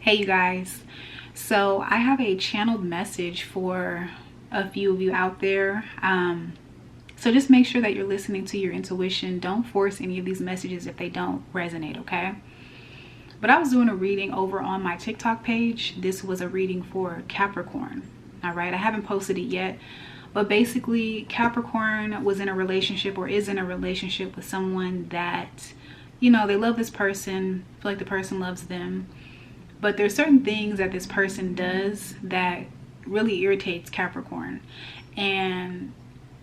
Hey you guys, so I have a channeled message for a few of you out there. So just make sure that you're listening to your intuition. Don't force any of these messages if they don't resonate, okay? But I was doing a reading over on my TikTok page. This was a reading for Capricorn. All right, I haven't posted it yet, but basically Capricorn was in a relationship or is in a relationship with someone that, you know, they love this person, feel like the person loves them. But there's certain things that this person does that really irritates Capricorn. And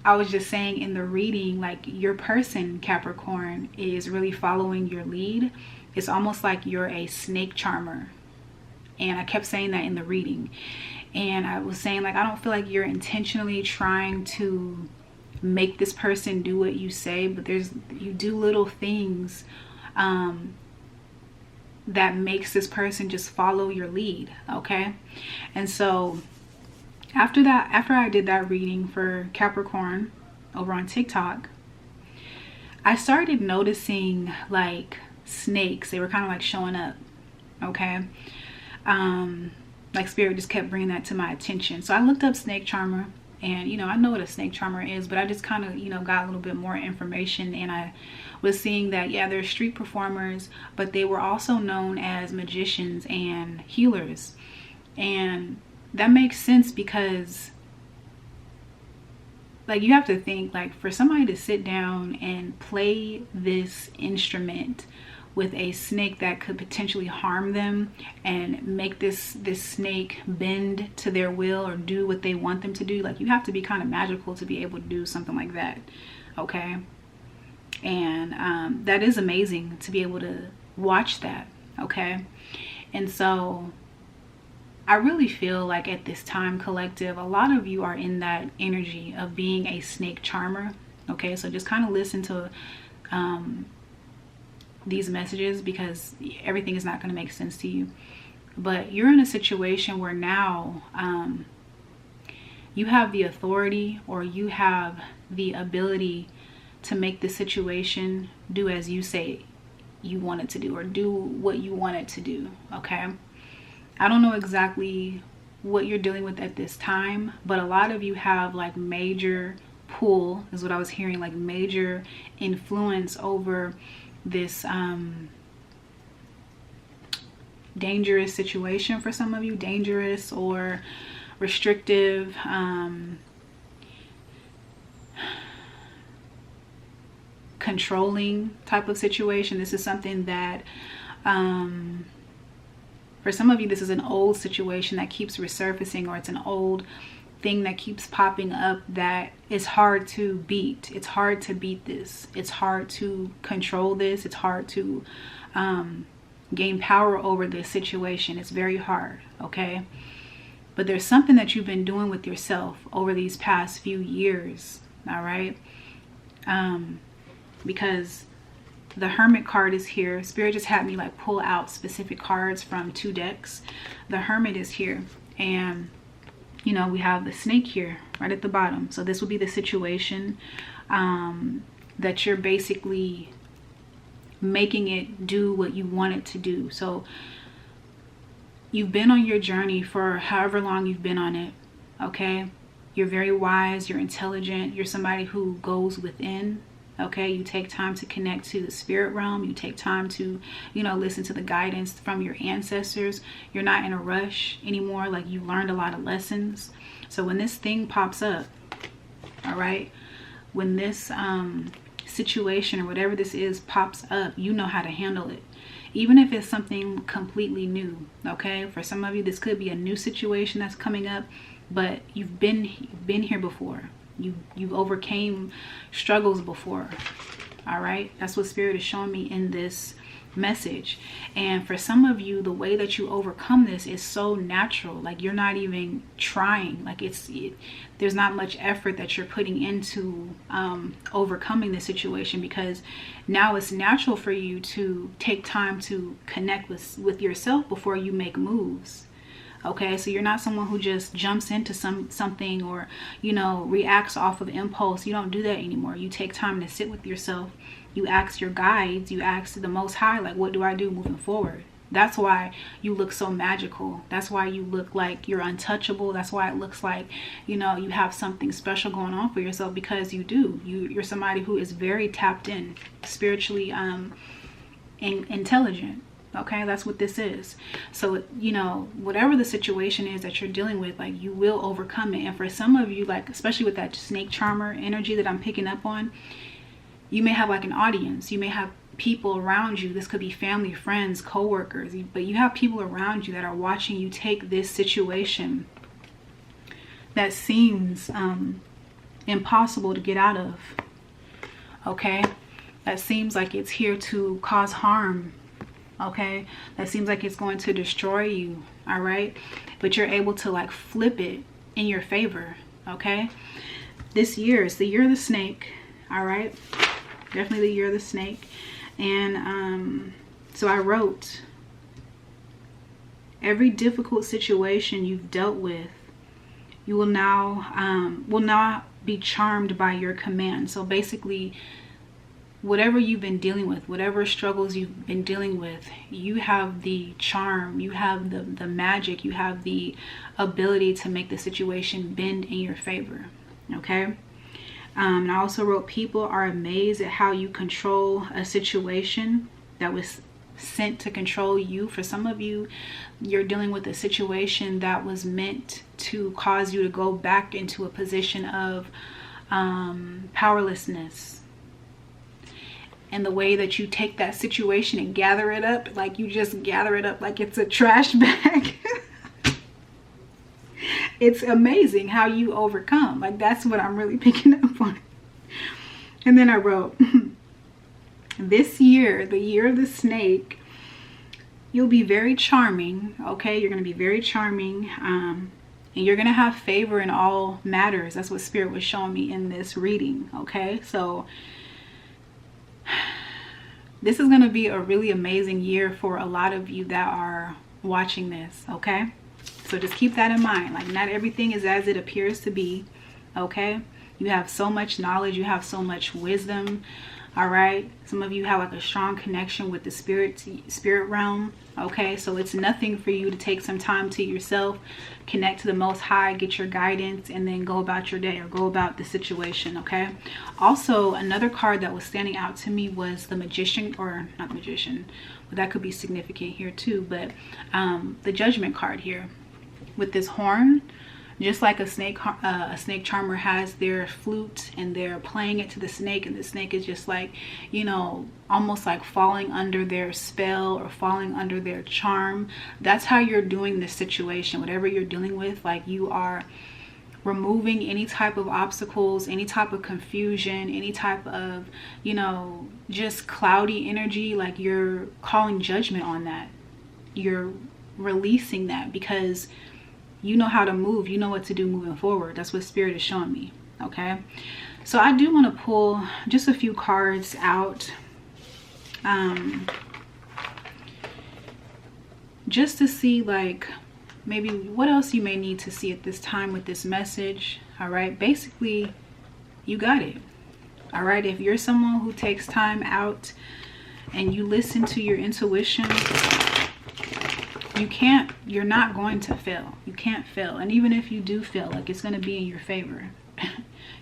I was just saying in the reading, like, your person, Capricorn, is really following your lead. It's almost like you're a snake charmer. And I kept saying that in the reading. And I was saying, like, I don't feel like you're intentionally trying to make this person do what you say, but you do little things that makes this person just follow your lead, okay? And so after I did that reading for Capricorn over on TikTok, I started noticing like snakes. They were kind of like showing up, okay? Like spirit just kept bringing that to my attention. So I looked up snake charmer, and you know, I know what a snake charmer is, but I just kind of, you know, got a little bit more information, and I was seeing that, yeah, they're street performers, but they were also known as magicians and healers. And that makes sense because, like, you have to think, like, for somebody to sit down and play this instrument with a snake that could potentially harm them and make this snake bend to their will or do what they want them to do, like, you have to be kind of magical to be able to do something like that, okay? And that is amazing to be able to watch that, okay? And so I really feel like at this time, collective, a lot of you are in that energy of being a snake charmer, okay? So just kind of listen to these messages, because everything is not going to make sense to you. But you're in a situation where now you have the authority, or you have the ability to make the situation do as you say you want it to do, or do what you want it to do, okay? I don't know exactly what you're dealing with at this time, but a lot of you have like major pull, is what I was hearing, like major influence over this dangerous situation for some of you, dangerous or restrictive, controlling type of situation. This is something that for some of you, this is an old situation that keeps resurfacing, or it's an old thing that keeps popping up that is hard to beat. It's hard to beat this. It's hard to control this. It's hard to gain power over this situation. It's very hard, okay? But there's something that you've been doing with yourself over these past few years, all right? Because the Hermit card is here. Spirit just had me like pull out specific cards from 2 decks. The Hermit is here, and you know, we have the snake here right at the bottom. So this will be the situation that you're basically making it do what you want it to do. So you've been on your journey for however long you've been on it, okay? You're very wise, you're intelligent, you're somebody who goes within, okay? You take time to connect to the spirit realm. You take time to, you know, listen to the guidance from your ancestors. You're not in a rush anymore. Like, you learned a lot of lessons. So when this thing pops up, all right, when this situation or whatever this is pops up, you know how to handle it. Even if it's something completely new, okay? For some of you, this could be a new situation that's coming up, but you've been here before. You've overcame struggles before, all right? That's what Spirit is showing me in this message. And for some of you, the way that you overcome this is so natural. Like, you're not even trying. Like, there's not much effort that you're putting into overcoming the situation, because now it's natural for you to take time to connect with yourself before you make moves. Okay, so you're not someone who just jumps into something or, you know, reacts off of impulse. You don't do that anymore. You take time to sit with yourself. You ask your guides, you ask the Most High, like, what do I do moving forward? That's why you look so magical. That's why you look like you're untouchable. That's why it looks like, you know, you have something special going on for yourself, because you do. You're somebody who is very tapped in, spiritually intelligent. Okay, that's what this is. So, you know, whatever the situation is that you're dealing with, like, you will overcome it. And for some of you, like, especially with that snake charmer energy that I'm picking up on, you may have like an audience. You may have people around you. This could be family, friends, co-workers, but you have people around you that are watching you take this situation that seems impossible to get out of. Okay, that seems like it's here to cause harm. Okay, that seems like it's going to destroy you. All right, but you're able to like flip it in your favor. Okay, this year is the year of the snake. All right, definitely the year of the snake. And so I wrote, every difficult situation you've dealt with, you will now be charmed by your command. So basically, whatever you've been dealing with, whatever struggles you've been dealing with, you have the charm, you have the magic, you have the ability to make the situation bend in your favor. Okay. And I also wrote, people are amazed at how you control a situation that was sent to control you. For some of you, you're dealing with a situation that was meant to cause you to go back into a position of powerlessness. And the way that you take that situation and gather it up, like you just gather it up like it's a trash bag. It's amazing how you overcome. Like, that's what I'm really picking up on. And then I wrote, this year, the year of the snake, you'll be very charming. Okay, you're going to be very charming. And you're going to have favor in all matters. That's what Spirit was showing me in this reading. Okay, so this is going to be a really amazing year for a lot of you that are watching this. Okay, so just keep that in mind. Like, not everything is as it appears to be. Okay, you have so much knowledge, you have so much wisdom. All right, some of you have like a strong connection with the spirit realm. Okay, so it's nothing for you to take some time to yourself, connect to the Most High, get your guidance, and then go about your day or go about the situation. Okay, also another card that was standing out to me was the Magician, or not the Magician, but that could be significant here too, but the Judgment card here with this horn. Just like a snake charmer has their flute and they're playing it to the snake, and the snake is just like, you know, almost like falling under their spell or falling under their charm. That's how you're doing this situation. Whatever you're dealing with, like, you are removing any type of obstacles, any type of confusion, any type of, you know, just cloudy energy. Like, you're calling judgment on that. You're releasing that because you know how to move. You know what to do moving forward. That's what Spirit is showing me. Okay, so I do want to pull just a few cards out, just to see like maybe what else you may need to see at this time with this message. All right, basically you got it. All right, if you're someone who takes time out and you listen to your intuition, you're not going to fail. You can't fail. And even if you do fail, like, it's going to be in your favor.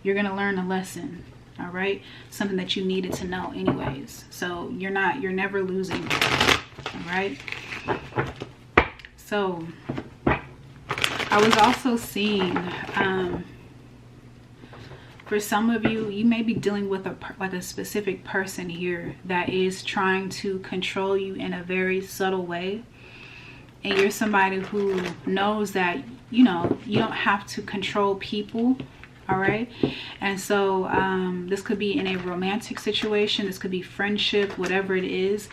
You're going to learn a lesson. All right, something that you needed to know anyways. So you're never losing. All right, so I was also seeing for some of you, you may be dealing with a specific person here that is trying to control you in a very subtle way. And you're somebody who knows that, you know, you don't have to control people. All right. And so this could be in a romantic situation. This could be friendship, whatever it is.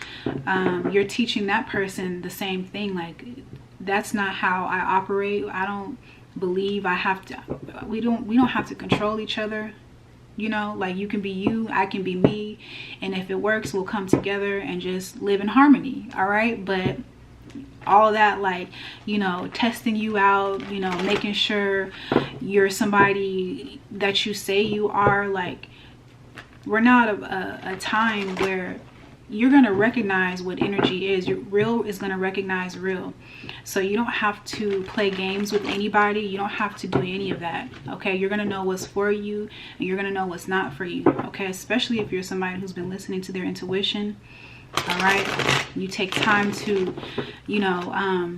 You're teaching that person the same thing. Like, that's not how I operate. I don't believe I have to. We don't have to control each other. You know, like, you can be you, I can be me. And if it works, we'll come together and just live in harmony. All right. But all that, like, you know, testing you out, you know, making sure you're somebody that you say you are, like, we're not a time where you're going to recognize what energy is. Your real is going to recognize real. So you don't have to play games with anybody. You don't have to do any of that. Okay, you're going to know what's for you, and you're going to know what's not for you. Okay, especially if you're somebody who's been listening to their intuition. All right, you take time to, you know,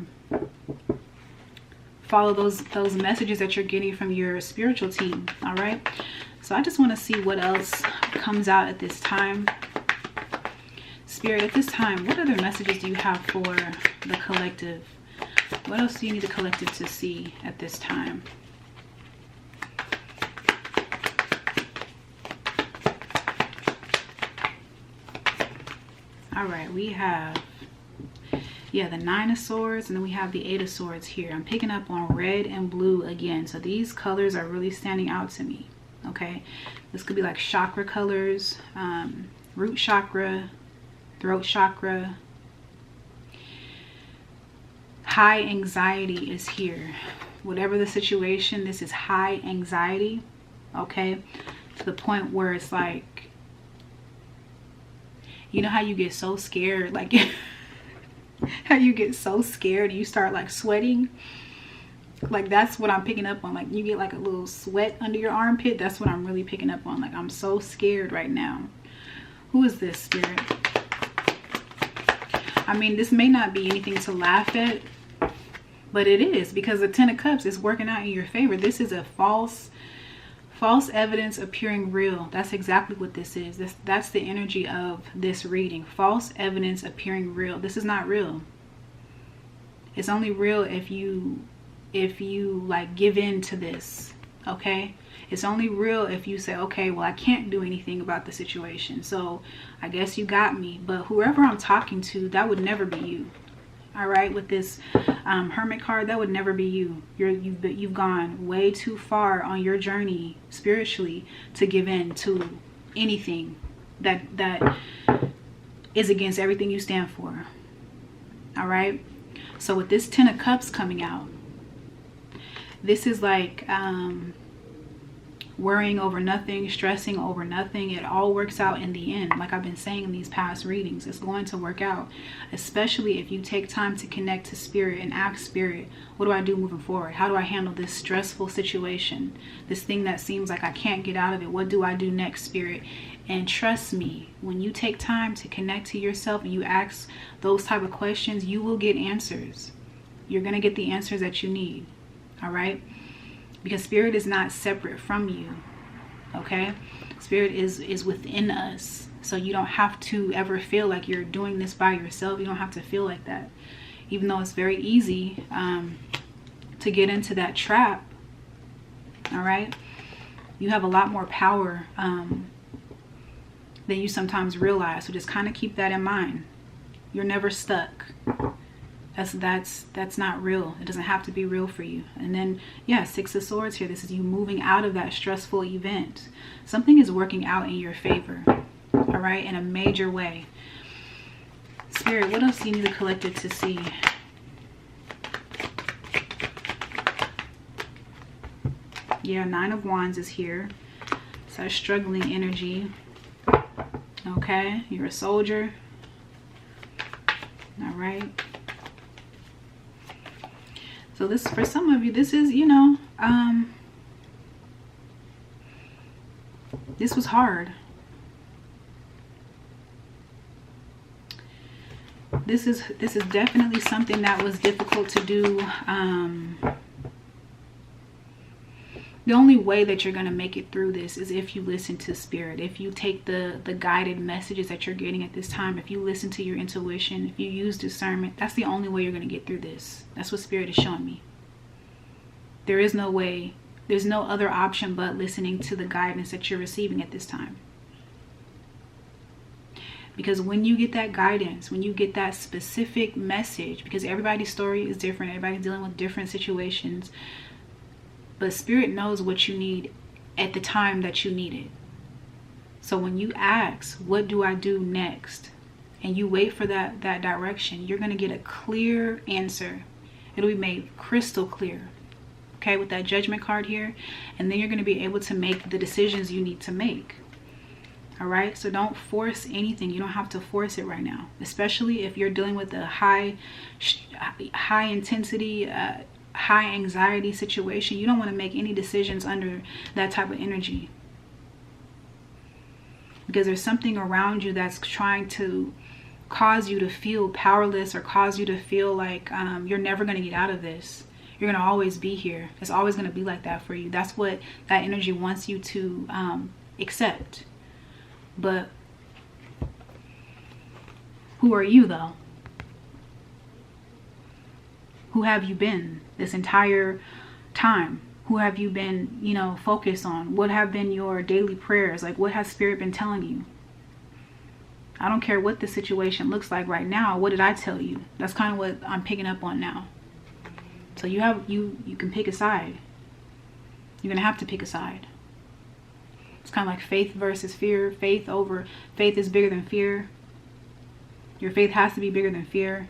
follow those messages that you're getting from your spiritual team. All right, so I just want to see what else comes out at this time. Spirit, at this time, what other messages do you have for the collective? What else do you need the collective to see at this time? All right, we have, yeah, the 9 of Swords, and then we have the 8 of Swords here. I'm picking up on red and blue again. So these colors are really standing out to me. Okay, this could be like chakra colors, root chakra, throat chakra. High anxiety is here. Whatever the situation, this is high anxiety. Okay, to the point where it's like, you know how you get so scared, like how you get so scared you start like sweating? Like that's what I'm picking up on. Like you get like a little sweat under your armpit. That's what I'm really picking up on. Like I'm so scared right now. Who is this, Spirit? I mean, this may not be anything to laugh at, but it is, because the 10 of Cups is working out in your favor. This is a false evidence appearing real. That's exactly what this is. That's the energy of this reading. False evidence appearing real. This is not real. It's only real if you like give in to this. Okay, it's only real if you say, okay, well, I can't do anything about the situation, so I guess you got me. But whoever I'm talking to, that would never be you. All right, with this Hermit card, that would never be you. You've gone way too far on your journey spiritually to give in to anything that is against everything you stand for. All right, so with this 10 of Cups coming out, this is like worrying over nothing, stressing over nothing. It all works out in the end. Like I've been saying in these past readings, it's going to work out, especially if you take time to connect to Spirit and ask Spirit, what do I do moving forward? How do I handle this stressful situation? This thing that seems like I can't get out of it. What do I do next, Spirit? And trust me, when you take time to connect to yourself and you ask those type of questions, you will get answers. You're going to get the answers that you need. All right? Because Spirit is not separate from you. Okay? Spirit is within us. So you don't have to ever feel like you're doing this by yourself. You don't have to feel like that. Even though it's very easy to get into that trap. All right? You have a lot more power than you sometimes realize. So just kind of keep that in mind. You're never stuck. That's not real. It doesn't have to be real for you. And then, yeah, 6 of Swords here. This is you moving out of that stressful event. Something is working out in your favor. All right? In a major way. Spirit, what else do you need the collective to see? Yeah, 9 of Wands is here. So struggling energy. Okay? You're a soldier. All right? So this, for some of you, this is, you know, this was hard. This is definitely something that was difficult to do. The only way that you're going to make it through this is if you listen to Spirit. If you take the guided messages that you're getting at this time. If you listen to your intuition. If you use discernment. That's the only way you're going to get through this. That's what Spirit is showing me. There is no way. There's no other option but listening to the guidance that you're receiving at this time. Because when you get that guidance, when you get that specific message, because everybody's story is different. Everybody's dealing with different situations. But Spirit knows what you need at the time that you need it. So when you ask, what do I do next? And you wait for that direction, you're going to get a clear answer. It'll be made crystal clear. Okay, with that Judgment card here. And then you're going to be able to make the decisions you need to make. All right, so don't force anything. You don't have to force it right now, especially if you're dealing with a high intensity, high anxiety situation. You don't want to make any decisions under that type of energy, because there's something around you that's trying to cause you to feel powerless, or cause you to feel like you're never going to get out of this. You're going to always be here. It's always going to be like that for you. That's what that energy wants you to accept. But who are you, though? Who have you been this entire time? Who have you been, you know, focused on? What have been your daily prayers? Like, what has Spirit been telling you? I don't care what the situation looks like right now. What did I tell you? That's kind of what I'm picking up on now. So you can pick a side. You're going to have to pick a side. It's kind of like faith versus fear. Faith is bigger than fear. Your faith has to be bigger than fear.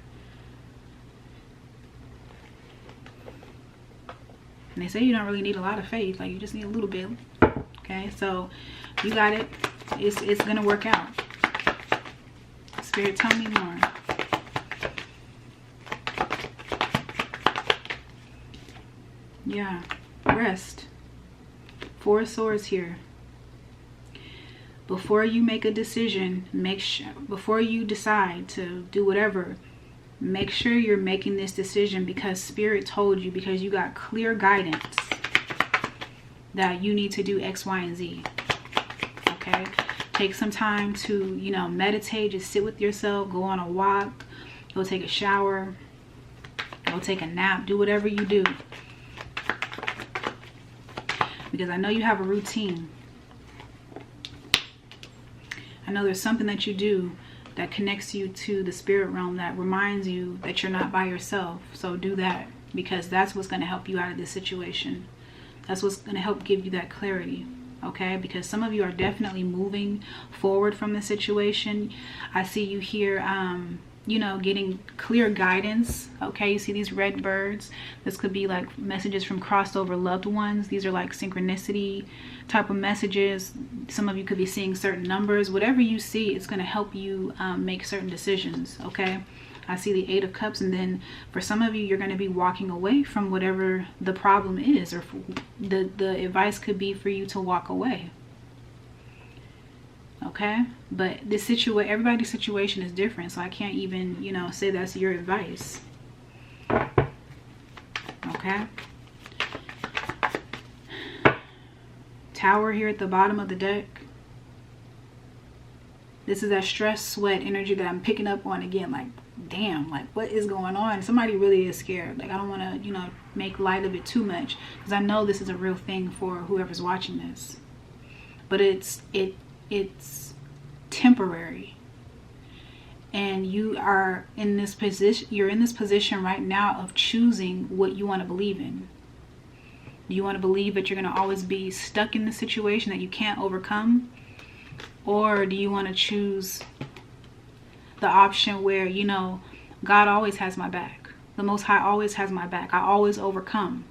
And they say you don't really need a lot of faith. Like, you just need a little bit. Okay, so you got it. It's going to work out. Spirit, tell me more. Yeah, rest. Four of Swords here. Before you make a decision, before you decide to do whatever, make sure you're making this decision because Spirit told you, because you got clear guidance that you need to do X, Y, and Z. Okay? Take some time to, you know, meditate, just sit with yourself, go on a walk, go take a shower, go take a nap, do whatever you do. Because I know you have a routine. I know there's something that you do that connects you to the spirit realm, that reminds you that you're not by yourself. So do that, because that's what's going to help you out of this situation. That's what's going to help give you that clarity. Okay, because some of you are definitely moving forward from the situation. I see you here, you know, getting clear guidance. Okay, you see these red birds. This could be like messages from crossed over loved ones. These are like synchronicity type of messages. Some of you could be seeing certain numbers. Whatever you see, it's going to help you make certain decisions. Okay, I see the 8 of Cups, and then for some of you, you're going to be walking away from whatever the problem is, or the advice could be for you to walk away. Okay, but this everybody's situation is different, so I can't even, you know, say that's your advice. Okay, Tower here at the bottom of the deck. This is that stress, sweat energy that I'm picking up on again. Like, damn, like, what is going on? Somebody really is scared. Like, I don't want to, you know, make light of it too much, because I know this is a real thing for whoever's watching this. But it's temporary, and you are in this position. You're in this position right now of choosing what you want to believe in. Do you want to believe that you're going to always be stuck in the situation that you can't overcome? Or do you want to choose the option where, you know, God always has my back. The Most High always has my back. I always overcome,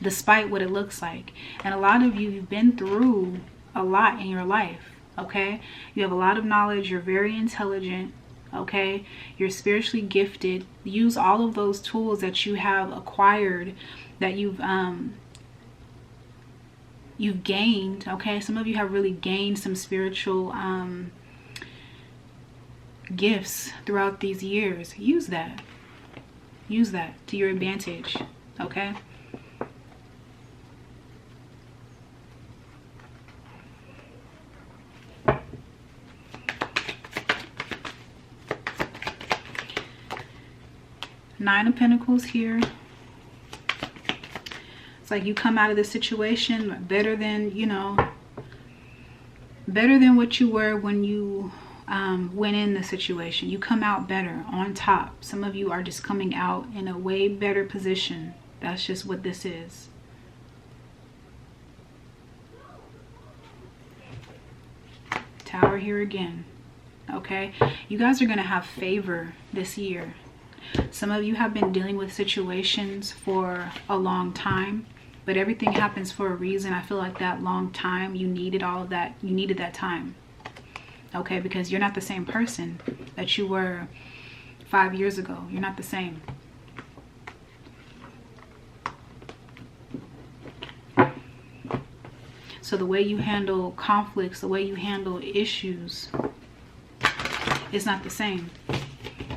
despite what it looks like. And a lot of you, you've been through a lot in your life, okay? You have a lot of knowledge. You're very intelligent, okay? You're spiritually gifted. Use all of those tools that you have acquired, that you've gained, okay? Some of you have really gained some spiritual gifts throughout these years. Use that to your advantage, okay? Nine of Pentacles here. It's like you come out of this situation better than, you know, better than what you were when you went in the situation. You come out better, on top. Some of you are just coming out in a way better position. That's just what this is. Tower here again. Okay, you guys are going to have favor this year. Some of you have been dealing with situations for a long time, but everything happens for a reason. I feel like that long time, you needed all of that. You needed that time. okay? Because you're not the same person that you were 5 years ago. You're not the same. So the way you handle conflicts, the way you handle issues is not the same.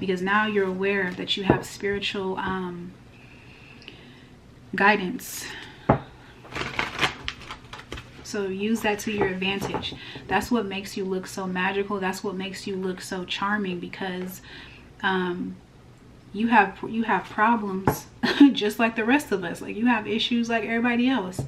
Because now you're aware that you have spiritual guidance. So use that to your advantage. That's what makes you look so magical. That's what makes you look so charming, because you have problems just like the rest of us. Like, you have issues like everybody else.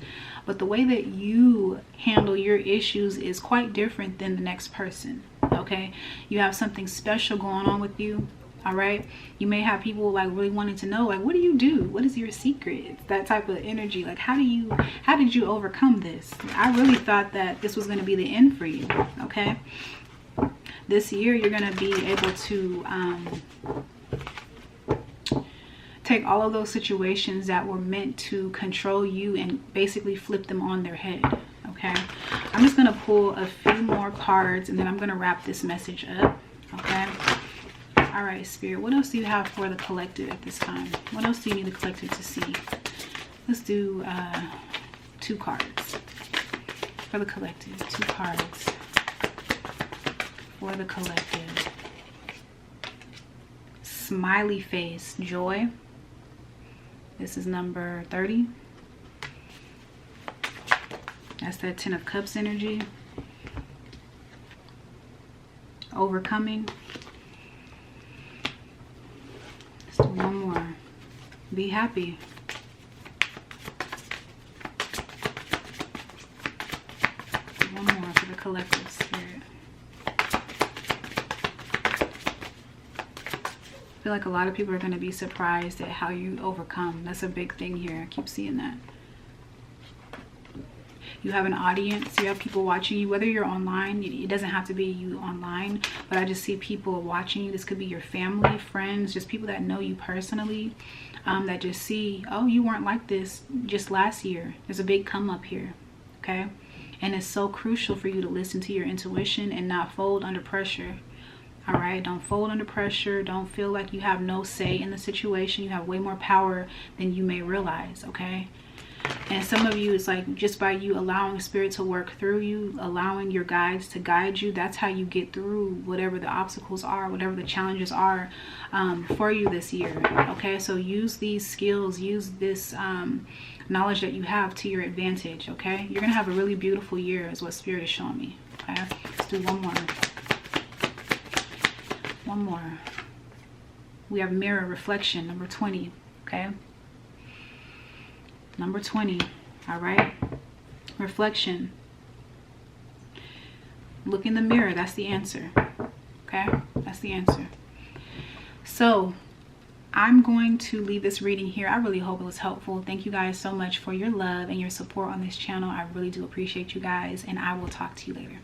But the way that you handle your issues is quite different than the next person, okay? You have something special going on with you, all right? You may have people like really wanting to know, like, what do you do? What is your secret? It's that type of energy. Like, how did you overcome this? I really thought that this was going to be the end for you, okay? This year, you're going to be able to take all of those situations that were meant to control you and basically flip them on their head, okay? I'm just going to pull a few more cards, and then I'm going to wrap this message up, okay? All right, Spirit, what else do you have for the collective at this time? What else do you need the collective to see? Let's do 2 cards for the collective. 2 cards for the collective. Smiley face, joy. This is number 30. That's that 10 of Cups energy. Overcoming. Let's do one more. Be happy. One more for the collective, Spirit. I feel like a lot of people are going to be surprised at how you overcome. That's a big thing here. I keep seeing that. You have an audience. You have people watching you, whether you're online. It doesn't have to be you online, but I just see people watching you. This could be your family, friends, just people that know you personally, that just see, oh, you weren't like this just last year. There's a big come up here, okay? And it's so crucial for you to listen to your intuition and not fold under pressure. All right, don't fold under pressure. Don't feel like you have no say in the situation. You have way more power than you may realize, okay? And some of you, it's like just by you allowing Spirit to work through you, allowing your guides to guide you, that's how you get through whatever the obstacles are, whatever the challenges are for you this year, okay? So use these skills, use this knowledge that you have to your advantage, okay? You're gonna have a really beautiful year is what Spirit is showing me, okay? Let's do one more. One more. We have mirror reflection, number 20, okay? Number 20, all right? Reflection. Look in the mirror, that's the answer, okay? That's the answer. So I'm going to leave this reading here. I really hope it was helpful. Thank you guys so much for your love and your support on this channel. I really do appreciate you guys, and I will talk to you later.